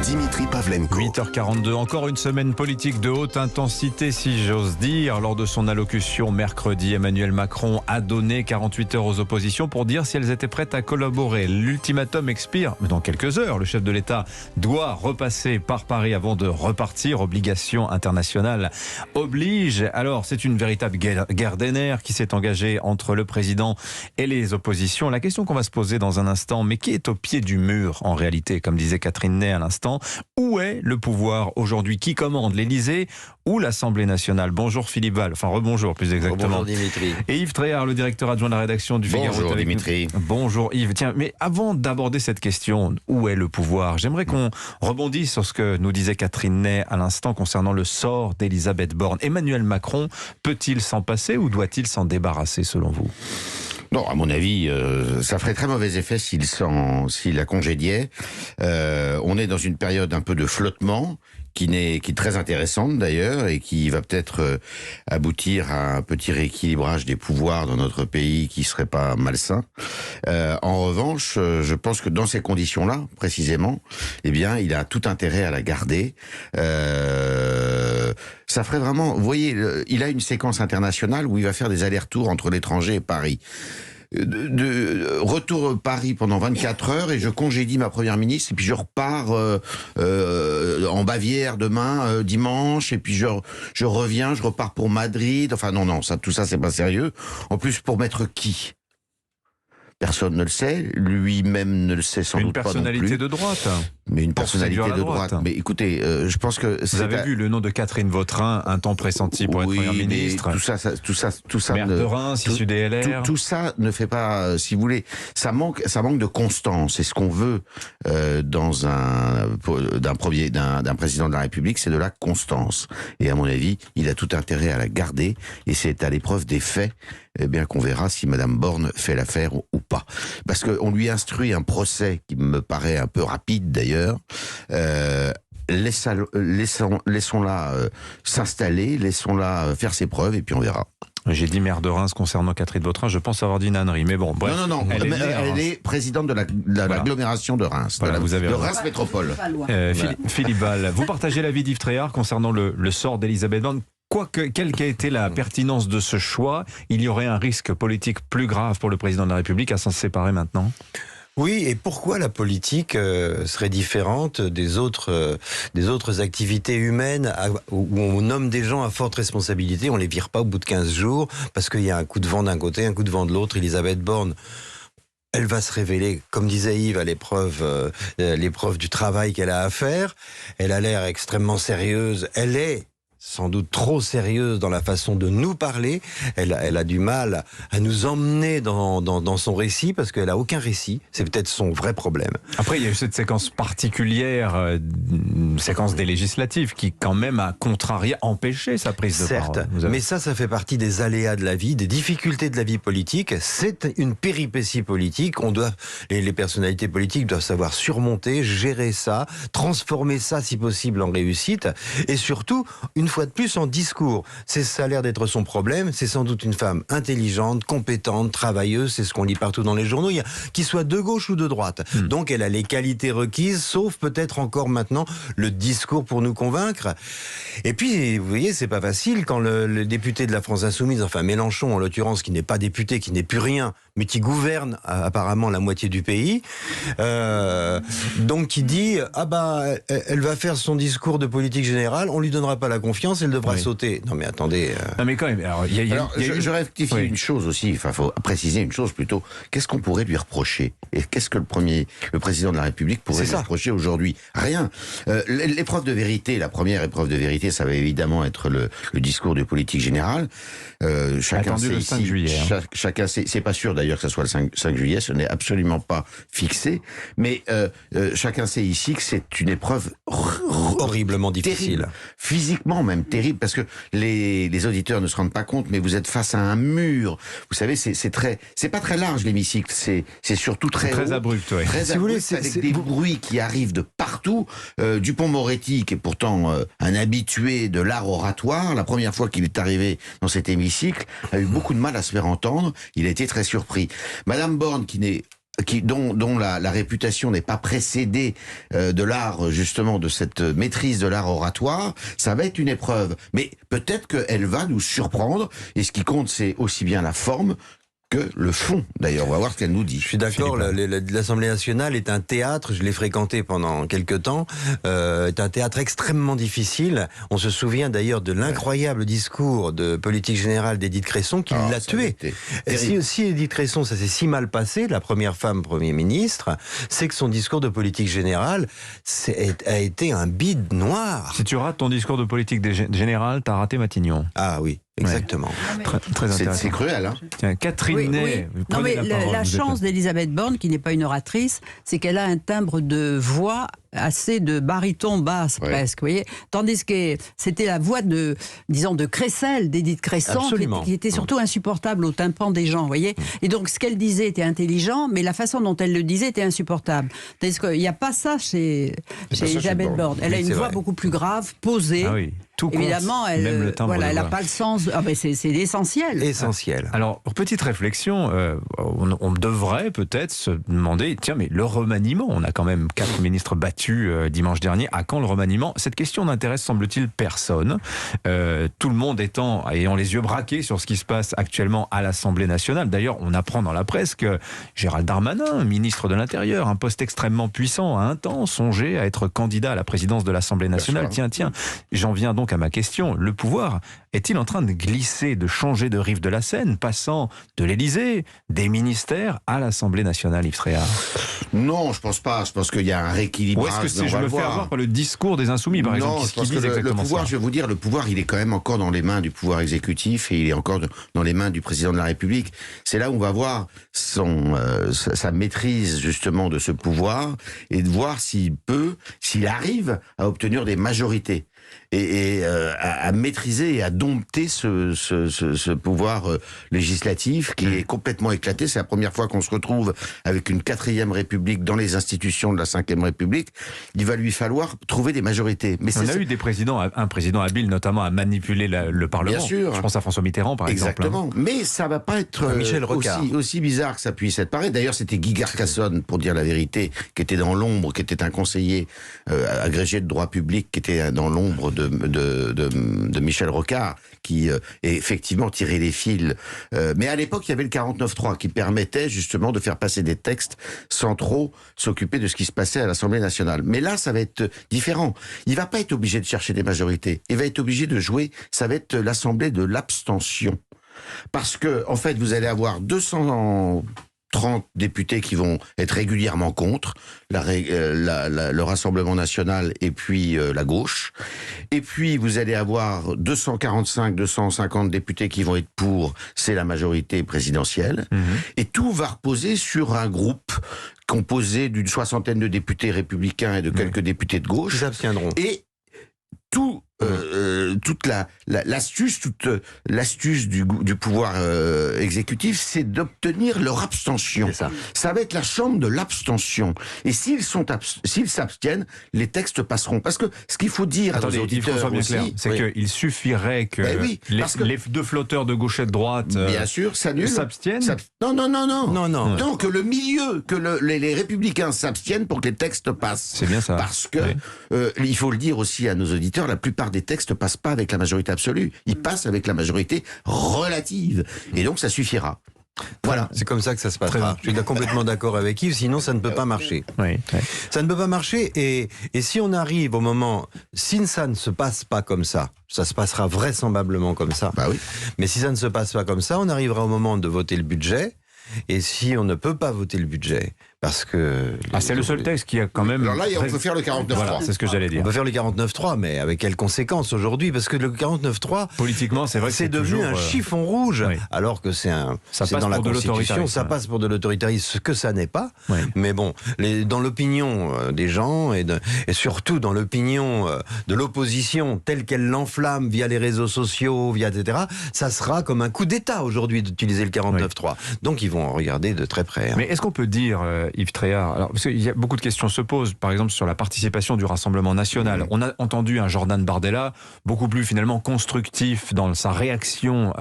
Dimitri Pavlenko. 8h42, encore une semaine politique de haute intensité, si j'ose dire. Lors de son allocution mercredi, Emmanuel Macron a donné 48 heures aux oppositions pour dire si elles étaient prêtes à collaborer. L'ultimatum expire dans quelques heures. Le chef de l'État doit repasser par Paris avant de repartir. Obligation internationale oblige. Alors, c'est une véritable guerre des nerfs qui s'est engagée entre le président et les oppositions. La question qu'on va se poser dans un instant, mais qui est au pied du mur en réalité, comme disait Catherine Ney à l'instant, où est le pouvoir aujourd'hui? Qui commande, l'Élysée ou l'Assemblée nationale? Bonjour Philippe Val, enfin rebonjour plus exactement. Bonjour Dimitri. Et Yves Tréhard, le directeur adjoint de la rédaction du Figaro. Bonjour Dimitri. Bonjour Yves. Tiens, mais avant d'aborder cette question, où est le pouvoir? J'aimerais qu'on rebondisse sur ce que nous disait Catherine Ney à l'instant concernant le sort d'Elisabeth Borne. Emmanuel Macron peut-il s'en passer ou doit-il s'en débarrasser selon vous? Non, à mon avis, ça ferait très mauvais effet s'il la congédiait. On est dans une période un peu de flottement, qui est très intéressante d'ailleurs, et qui va peut-être aboutir à un petit rééquilibrage des pouvoirs dans notre pays qui serait pas malsain. En revanche, je pense que dans ces conditions-là, précisément, eh bien, il a tout intérêt à la garder. Ça ferait vraiment... Vous voyez, il a une séquence internationale où il va faire des allers-retours entre l'étranger et Paris. Retour Paris pendant 24 heures et je congédie ma première ministre et puis je repars en Bavière demain, dimanche, et puis je reviens, je repars pour Madrid. Enfin non, tout ça c'est pas sérieux. En plus, pour mettre qui? Personne ne le sait, lui-même ne le sait sans doute pas non plus. Une personnalité de droite. Mais une personnalité de droite. Mais écoutez, je pense que... Vous avez vu le nom de Catherine Vautrin, un temps pressenti pour être Première ministre. Tout ça maire de Reims, issu des LR. Tout ça ne fait pas, si vous voulez, ça manque de constance. C'est ce qu'on veut d'un président de la République, c'est de la constance. Et à mon avis, il a tout intérêt à la garder. Et c'est à l'épreuve des faits, eh bien, qu'on verra si Madame Borne fait l'affaire ou pas. Parce qu'on lui instruit un procès qui me paraît un peu rapide d'ailleurs. Laissons-la s'installer, laissons-la faire ses preuves et puis on verra. J'ai dit maire de Reims concernant Catherine Vautrin, je pense avoir dit une ânerie, mais bon, bref. Non, elle est présidente de l'agglomération de Reims, de Reims Métropole. Philippe Val, vous partagez l'avis d'Yves Tréhard concernant le sort d'Elisabeth Borne. Quelle qu'a été la pertinence de ce choix, il y aurait un risque politique plus grave pour le président de la République à s'en séparer maintenant? Oui, et pourquoi la politique serait différente des autres activités humaines où on nomme des gens à forte responsabilité, on les vire pas au bout de 15 jours parce qu'il y a un coup de vent d'un côté, un coup de vent de l'autre. Elisabeth Borne, elle va se révéler, comme disait Yves, à l'épreuve du travail qu'elle a à faire. Elle a l'air extrêmement sérieuse. Elle est sans doute trop sérieuse dans la façon de nous parler. Elle a du mal à nous emmener dans son récit parce qu'elle a aucun récit. C'est peut-être son vrai problème. Après, il y a eu cette séquence particulière, une séquence des législatives qui quand même a contrarié, empêché sa prise de parole. Certes, mais ça fait partie des aléas de la vie, des difficultés de la vie politique. C'est une péripétie politique. Les personnalités politiques doivent savoir surmonter, gérer ça, transformer ça si possible en réussite, et surtout une fois de plus en discours. Ça a l'air d'être son problème. C'est sans doute une femme intelligente, compétente, travailleuse. C'est ce qu'on lit partout dans les journaux. Qu'il soit de gauche ou de droite. Donc elle a les qualités requises, sauf peut-être encore maintenant le discours pour nous convaincre. Et puis, vous voyez, c'est pas facile quand le député de la France Insoumise, enfin Mélenchon en l'occurrence, qui n'est pas député, qui n'est plus rien, mais qui gouverne apparemment la moitié du pays, donc qui dit elle va faire son discours de politique générale, on lui donnera pas la confiance, elle devra sauter. Non mais attendez. Non mais quand même. Je rectifie une chose aussi. Enfin, faut préciser une chose plutôt. Qu'est-ce qu'on pourrait lui reprocher? Et qu'est-ce que le président de la République pourrait lui reprocher aujourd'hui? Rien. L'épreuve de vérité, la première épreuve de vérité, ça va évidemment être le discours de politique générale. Chacun sait le 5 juillet. Chacun sait. C'est pas sûr d'ailleurs que ce soit le 5 juillet. Ce n'est absolument pas fixé. Mais chacun sait ici que c'est une épreuve horriblement difficile. Terrible. Physiquement même terrible, parce que les auditeurs ne se rendent pas compte, mais vous êtes face à un mur. Vous savez, c'est pas très large l'hémicycle, c'est surtout très haut, abrupt, ouais. Très abrupt, avec des bruits qui arrivent de partout. Dupond-Moretti, qui est pourtant un habitué de l'art oratoire, la première fois qu'il est arrivé dans cet hémicycle, a eu beaucoup de mal à se faire entendre. Il a été très surpris. Madame Borne, qui n'est dont la réputation n'est pas précédée de l'art, justement, de cette maîtrise de l'art oratoire, ça va être une épreuve. Mais peut-être qu'elle va nous surprendre, et ce qui compte, c'est aussi bien la forme que le fond. D'ailleurs, on va voir ce qu'elle nous dit. Je suis d'accord, l'Assemblée nationale est un théâtre, je l'ai fréquenté pendant quelques temps, est un théâtre extrêmement difficile. On se souvient d'ailleurs de l'incroyable discours de politique générale d'Édith Cresson qui l'a tué. Et si Édith Cresson, ça s'est si mal passé, la première femme Premier ministre, c'est que son discours de politique générale a été un bide noir. Si tu rates ton discours de politique générale, t'as raté Matignon. Ah oui. Exactement. Ouais. Très intéressant. C'est cruel, hein. Tiens, Catherine Ney, non, mais la chance d'Elisabeth Borne, qui n'est pas une oratrice, c'est qu'elle a un timbre de voix assez de baryton basse, presque, vous voyez. Tandis que c'était la voix de Cressel, d'Édith Cresson, qui était surtout insupportable au tympan des gens, vous voyez. Et donc, ce qu'elle disait était intelligent, mais la façon dont elle le disait était insupportable. Tandis qu'il n'y a pas ça chez Elisabeth Borne. Elle a une voix beaucoup plus grave, posée. Ah oui. Tout évidemment, compte, même le timbre elle n'a pas le sens. Ah ben c'est l'essentiel. Essentiel. Alors, petite réflexion, on devrait peut-être se demander, tiens, mais le remaniement, on a quand même 4 ministres battus dimanche dernier. À quand le remaniement? Cette question n'intéresse, semble-t-il, personne. Tout le monde ayant les yeux braqués sur ce qui se passe actuellement à l'Assemblée nationale. D'ailleurs, on apprend dans la presse que Gérald Darmanin, ministre de l'Intérieur, un poste extrêmement puissant, a un temps songé à être candidat à la présidence de l'Assemblée nationale. Tiens, j'en viens donc à ma question. Le pouvoir est-il en train de glisser, de changer de rive de la Seine, passant de l'Élysée, des ministères, à l'Assemblée nationale, Yves Tréhard? Non, je pense pas. Je pense qu'il y a un rééquilibrage. Ou est-ce que je me fais avoir par le discours des Insoumis, par exemple? Non, je pense que le pouvoir, je vais vous dire, le pouvoir, il est quand même encore dans les mains du pouvoir exécutif et il est encore dans les mains du président de la République. C'est là où on va voir sa maîtrise, justement, de ce pouvoir et de voir s'il arrive à obtenir des majorités. Et à maîtriser et à dompter ce pouvoir législatif qui est complètement éclaté. C'est la première fois qu'on se retrouve avec une 4e République dans les institutions de la 5e République. Il va lui falloir trouver des majorités. Mais on a eu des présidents, un président habile notamment à manipuler le Parlement. Bien sûr. Je pense à François Mitterrand, par exemple. Exactement. Mais ça va pas être aussi bizarre que ça puisse être pareil. D'ailleurs, c'était Guy Carcassonne, pour dire la vérité, qui était dans l'ombre, qui était un conseiller agrégé de droit public, qui était dans l'ombre de Michel Rocard, qui effectivement tirait les fils. Mais à l'époque, il y avait le 49.3 qui permettait justement de faire passer des textes sans trop s'occuper de ce qui se passait à l'Assemblée nationale. Mais là, ça va être différent. Il va pas être obligé de chercher des majorités. Il va être obligé de jouer. Ça va être l'Assemblée de l'abstention. Parce que, en fait, vous allez avoir 230 députés qui vont être régulièrement contre le Rassemblement national et puis la gauche. Et puis vous allez avoir 245-250 députés qui vont être pour, c'est la majorité présidentielle. Et tout va reposer sur un groupe composé d'une 60aine de députés républicains et de quelques députés de gauche. Ils s'abstiendront. Et toute l'astuce du pouvoir exécutif, c'est d'obtenir leur abstention. Ça va être la chambre de l'abstention. Et s'ils s'abstiennent, les textes passeront. Parce que ce qu'il faut dire à nos auditeurs aussi, c'est qu'il suffirait que les deux flotteurs de gauche et de droite bien sûr, s'abstiennent. Non, que le milieu, que les républicains s'abstiennent pour que les textes passent. C'est bien ça. Parce que, il faut le dire aussi à nos auditeurs, la plupart des textes passent pas avec la majorité absolue. Ils passent avec la majorité relative. Et donc, ça suffira. Voilà. C'est comme ça que ça se passera. Je suis complètement d'accord avec Yves, sinon ça ne peut pas marcher. Ça ne peut pas marcher et si on arrive au moment, si ça ne se passe pas comme ça se passera vraisemblablement comme ça. Bah oui. Mais si ça ne se passe pas comme ça, on arrivera au moment de voter le budget. Et si on ne peut pas voter le budget, parce que... c'est le seul texte qui a quand même... Alors là, on peut faire le 49.3. Voilà, c'est ce que j'allais dire. On peut faire le 49.3, mais avec quelles conséquences aujourd'hui? Parce que le 49.3... Politiquement, c'est vrai que c'est devenu un chiffon rouge, alors que c'est dans la Constitution, ça passe pour de l'autoritarisme, ce que ça n'est pas. Mais bon, dans l'opinion des gens, et surtout dans l'opinion de l'opposition, telle qu'elle l'enflamme via les réseaux sociaux, etc., ça sera comme un coup d'État aujourd'hui d'utiliser le 49.3. Donc ils vont regarder de très près. Mais est-ce qu'on peut dire, Yves Tréhard. Alors, parce qu'il y a beaucoup de questions se posent, par exemple sur la participation du Rassemblement national. On a entendu un Jordan Bardella beaucoup plus finalement constructif dans sa réaction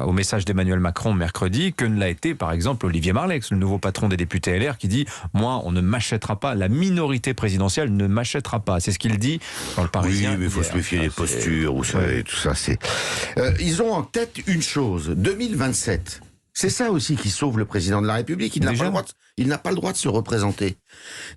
au message d'Emmanuel Macron mercredi que ne l'a été par exemple Olivier Marleix, le nouveau patron des députés LR, qui dit « Moi, on ne m'achètera pas, la minorité présidentielle ne m'achètera pas ». C'est ce qu'il dit dans le Parisien. Oui, mais il faut se méfier des postures, vous savez, tout ça. Ils ont en tête une chose, 2027. C'est ça aussi qui sauve le président de la République. Il n'a pas le droit de se représenter.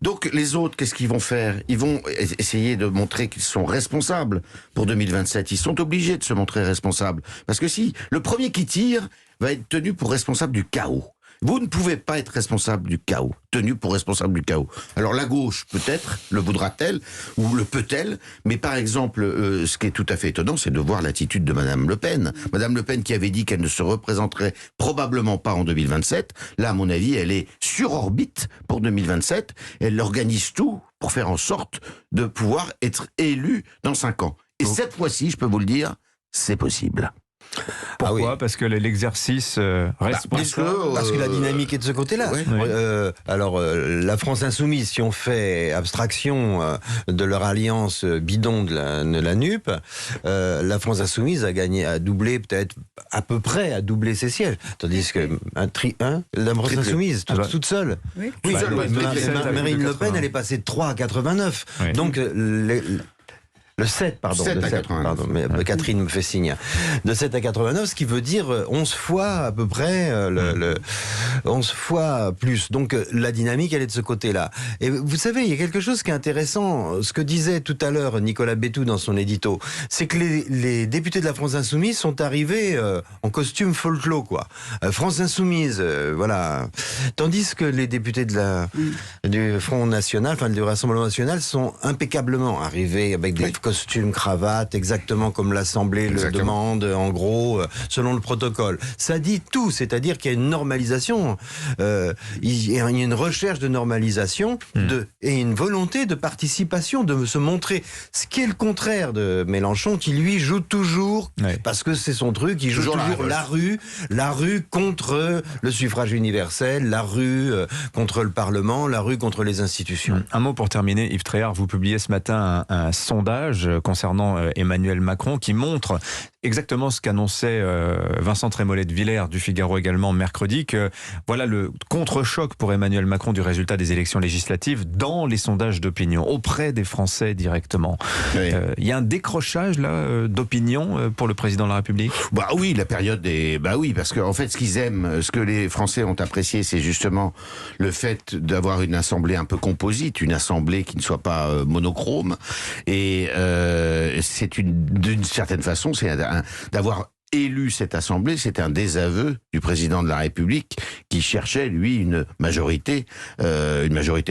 Donc les autres, qu'est-ce qu'ils vont faire? Ils vont essayer de montrer qu'ils sont responsables pour 2027. Ils sont obligés de se montrer responsables. Parce que si le premier qui tire va être tenu pour responsable du chaos. Vous ne pouvez pas être responsable du chaos, tenu pour responsable du chaos. Alors la gauche, peut-être, le voudra-t-elle, ou le peut-elle, mais par exemple, ce qui est tout à fait étonnant, c'est de voir l'attitude de Madame Le Pen. Madame Le Pen qui avait dit qu'elle ne se représenterait probablement pas en 2027, là, à mon avis, elle est sur orbite pour 2027, elle organise tout pour faire en sorte de pouvoir être élue dans 5 ans. Et cette fois-ci, je peux vous le dire, c'est possible. Pourquoi? Ah oui. Parce que l'exercice reste parce que la dynamique est de ce côté-là. Ouais. Alors, la France insoumise, si on fait abstraction de leur alliance bidon de la NUP, la France insoumise a doublé, peut-être à peu près, à doubler ses sièges. Tandis que la France insoumise, toute seule. Oui. Marine Le Pen, elle est passée de 3 à 89. Oui. Donc, le 7, pardon. 7 à 89. Pardon, mais Catherine me fait signe. De 7 à 89, ce qui veut dire 11 fois à peu près, 11 fois plus. Donc la dynamique, elle est de ce côté-là. Et vous savez, il y a quelque chose qui est intéressant. Ce que disait tout à l'heure Nicolas Bétou dans son édito, c'est que les députés de la France Insoumise sont arrivés en costume folklore, quoi. France Insoumise, voilà. Tandis que les députés du Front National, enfin du Rassemblement National, sont impeccablement arrivés avec des costume, cravate, exactement comme l'Assemblée le demande, en gros, selon le protocole. Ça dit tout, c'est-à-dire qu'il y a une normalisation, il y a une recherche de normalisation et une volonté de participation, de se montrer, ce qui est le contraire de Mélenchon, qui lui joue toujours, parce que c'est son truc, il joue toujours la rue contre le suffrage universel, la rue contre le Parlement, la rue contre les institutions. Un mot pour terminer, Yves Tréhard, vous publiez ce matin un sondage concernant Emmanuel Macron qui montre exactement ce qu'annonçait Vincent Trémollet de Villers du Figaro également mercredi, que voilà le contre-choc pour Emmanuel Macron du résultat des élections législatives dans les sondages d'opinion, auprès des Français directement. Il y a un décrochage là d'opinion pour le président de la République? Bah oui, la période est... Bah oui, parce qu'en fait, ce qu'ils aiment, ce que les Français ont apprécié, c'est justement le fait d'avoir une assemblée un peu composite, une assemblée qui ne soit pas monochrome. Et d'une certaine façon, c'est d'avoir élu cette assemblée, c'était un désaveu du président de la République qui cherchait, lui, une majorité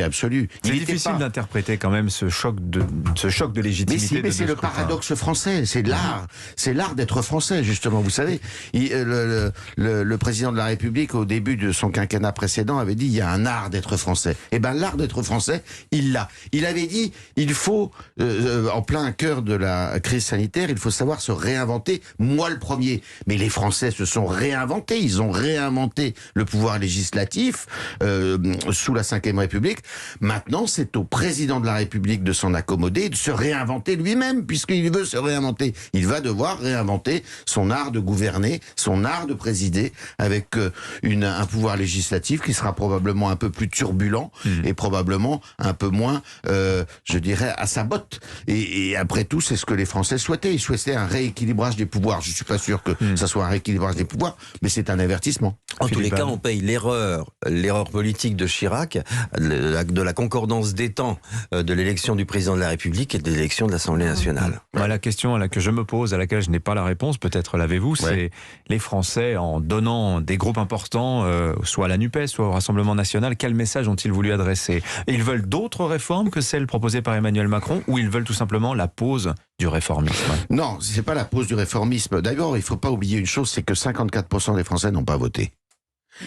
absolue. C'est difficile d'interpréter quand même ce choc de légitimité. Mais c'est le paradoxe français, c'est l'art d'être français, justement. Vous savez, le président de la République, au début de son quinquennat précédent, avait dit il y a un art d'être français. Eh ben, l'art d'être français, il l'a. Il avait dit il faut, en plein cœur de la crise sanitaire, il faut savoir se réinventer. Moi, le premier. Mais les Français se sont réinventés. Ils ont réinventé le pouvoir législatif sous la Ve République. Maintenant, c'est au président de la République de s'en accommoder, de se réinventer lui-même, puisqu'il veut se réinventer. Il va devoir réinventer son art de gouverner, son art de présider, avec un pouvoir législatif qui sera probablement un peu plus turbulent et probablement un peu moins, je dirais, à sa botte. Et après tout, c'est ce que les Français souhaitaient. Ils souhaitaient un rééquilibrage des pouvoirs. Je suis pas sûr que ça soit un rééquilibrage des pouvoirs, mais c'est un avertissement. En tous les cas, on paye l'erreur politique de Chirac, de la concordance des temps de l'élection du président de la République et de l'élection de l'Assemblée nationale. La question que je me pose, à laquelle je n'ai pas la réponse, peut-être l'avez-vous, c'est les Français, en donnant des groupes importants, soit à la NUPES, soit au Rassemblement national, quel message ont-ils voulu adresser? Ils veulent d'autres réformes que celles proposées par Emmanuel Macron, ou ils veulent tout simplement la pause du réformisme? Non, c'est pas la pause du réformisme. D'abord, il faut pas oublier une chose, c'est que 54% des Français n'ont pas voté.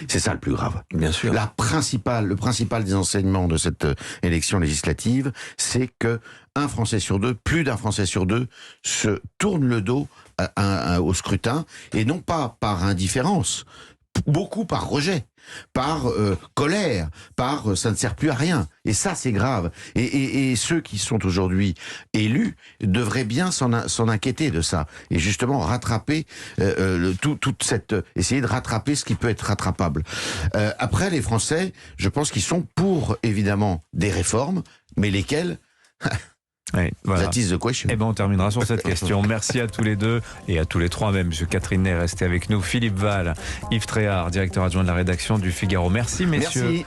C'est ça le plus grave. Bien sûr. Le principal des enseignements de cette élection législative, c'est que plus d'un Français sur deux se tourne le dos au scrutin, et non pas par indifférence, beaucoup par rejet, par colère, par ça ne sert plus à rien. Et ça, c'est grave. Et ceux qui sont aujourd'hui élus devraient bien s'en inquiéter de ça. Et justement, rattraper essayer de rattraper ce qui peut être rattrapable. Après, les Français, je pense qu'ils sont pour, évidemment, des réformes, mais lesquelles Oui, voilà. That is the question. Eh ben, on terminera sur cette question. Merci à tous les deux et à tous les trois même. Monsieur Catherine Ney, restez avec nous. Philippe Val, Yves Tréhard, directeur adjoint de la rédaction du Figaro. Merci, messieurs. Merci.